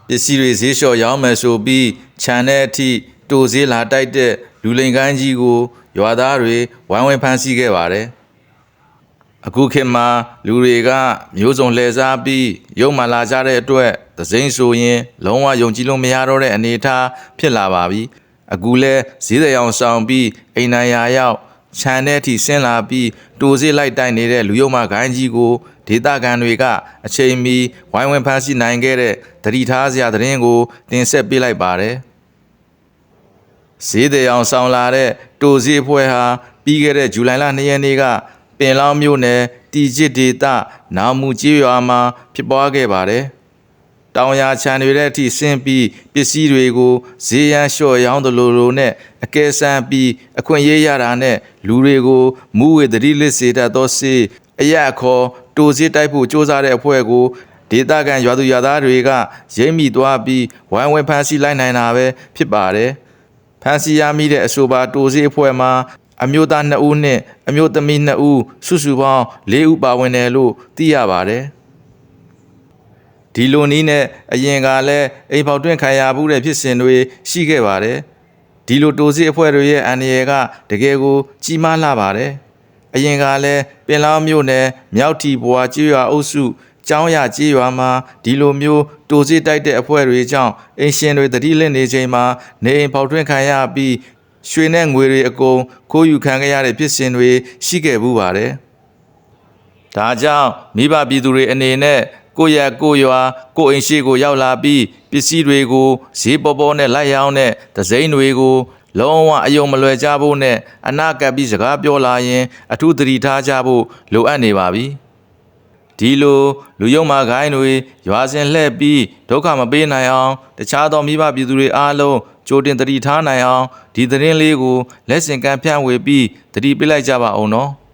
ပစ္စည်းတွေဈေးလျှော့ရောင်းမယ်ဆိုပြီးခြံတဲ့အထိတိုဈေးလာတိုက်တဲ့လူလိမ်ကိုင်းကြီးကိုရွာသားတွေဝိုင်းဝန်းဖမ်းဆီးခဲ့ပါတယ်အခုခေတ်မှာလူတွေကမျိုးစုံလှည့်စားပြီးရုံမှလာကြတဲ့အတွက်သစိမ်းဆိုရင်လုံးဝယုံကြည်လို့မရတော့တဲ့အနေအထားဖြစ်လာပါပြီအခုလဲဈေးတွေအောင်ဆောင်ပြီးအိမ်နိုင်ရာရောက်ခြံတဲ့အထိဆင်းလာပြီးတိုဈေးလိုက်တိုက်နေတဲ့လူယုံမှဂိုင်းကြီးကိုဒေသခံတွေကအချိန်မီဝိုင်းဝန်းဖမ်းဆီးနိုင်ခဲ့တဲ့သတိထားစရာသတင်းကိုတင်ဆက်ပေးလိုက်ပါတယ်ဈေးတွေအောင်ဆောင်လာတဲ့တိုဈေးဖွဲ့ဟာပြီးခဲ့တဲ့ဇူလိုင်လ2ရက်နေ့ကပင်လောင်းမြို့နယ်တီကျစ်ဒေသနောင်မူကျေးရွာမှာဖြစ်ပွားခဲ့ပါတယ်။တောင်ယာခြံတွေတဲ့အထိဆင်းပြီးပစ္စည်းတွေကိုဈေးရန်လျှော့ရောင်းသလိုနဲ့အကဲဆန်းပြီးအခွင့်အရေးရတာနဲ့လူတွေကိုမူဝေသတိလစ်စေတတ်သောစေအရက်ခေါ်တိုဈေးတိုက်ဖို့စ조사တဲ့အဖွဲ့ကိုဒေသခံရွာသူရွာသားတွေကရိမ့်မိသွားပြီးဝိုင်းဝန်းဖမ်းဆီးလိုက်နိုင်တာပဲဖြစ်ပါတယ်။ဖမ်းဆီးရမိတဲ့အဆိုပါတိုဈေးအဖွဲ့မှာအမျိုးသား2ဦးနဲ့အမျိုးသမီး2ဦးစုစုပေါင်း4ဦးပါဝင်တယ်လို့သိရပါတယ်။ဒီလိုနည်းနဲ့အရင်ကလည်းအိမ်ပေါက်တွင်းခံရမှုတဲ့ဖြစ်စဉ်တွေရှိခဲ့ပါတယ်။ဒီလိုတိုးစီအဖွဲ့တွေရဲ့အန္တရာယ်ကတကယ်ကိုကြီးမားလာပါတယ်။အရင်ကလည်းပင်လောင်းမြို့နယ်မြောက်ထီဘွာကျေးရွာအုပ်စုကျောင်းရကျေးရွာမှာဒီလိုမျိုးတိုးစီတိုက်တဲ့အဖွဲ့တွေကြောင့်အင်ရှင်တွေတတိလင့်နေချိန်မှာနေအိမ်ပေါက်တွင်းခံရပြီးရွှေနဲ့ငွေတွေအကုန်ခိုးယူခံခဲ့ရတဲ့ဖြစ်စဉ်တွေရှိခဲ့ဘူးပါတယ်။ဒါကြောင့်မိဘပြည်သူတွေအနေနဲ့ကိုယ့်ရဲ့ကိုယ်ရွာကိုယ်အိမ်ရှိကိုရောက်လာပြီးပစ္စည်းတွေကိုဈေးပေါ်ပေါ်နဲ့လိုက်ရောင်းတဲ့ဒဇိန်တွေကိုလုံးဝအယုံမလွယ်ကြဖို့နဲ့အနာကပ်ပြီးစကားပြောလာရင်အထူးသတိထားကြဖို့လိုအပ်နေပါပြီ။ဒီလိုလူယုံမာဂိုင်းတွေရွာစဉ်လှည့်ပြီးဒုက္ခမပေးနိုင်အောင်တခြားသောမိဘပြည်သူတွေအားလုံးကြိုတင်သတိထားနိုင်အောင်ဒီသတင်းလေးကိုလက်ဆင့်ကမ်းဖြန့်ဝေပြီးသတိပေးလိုက်ကြပါအောင်နော်။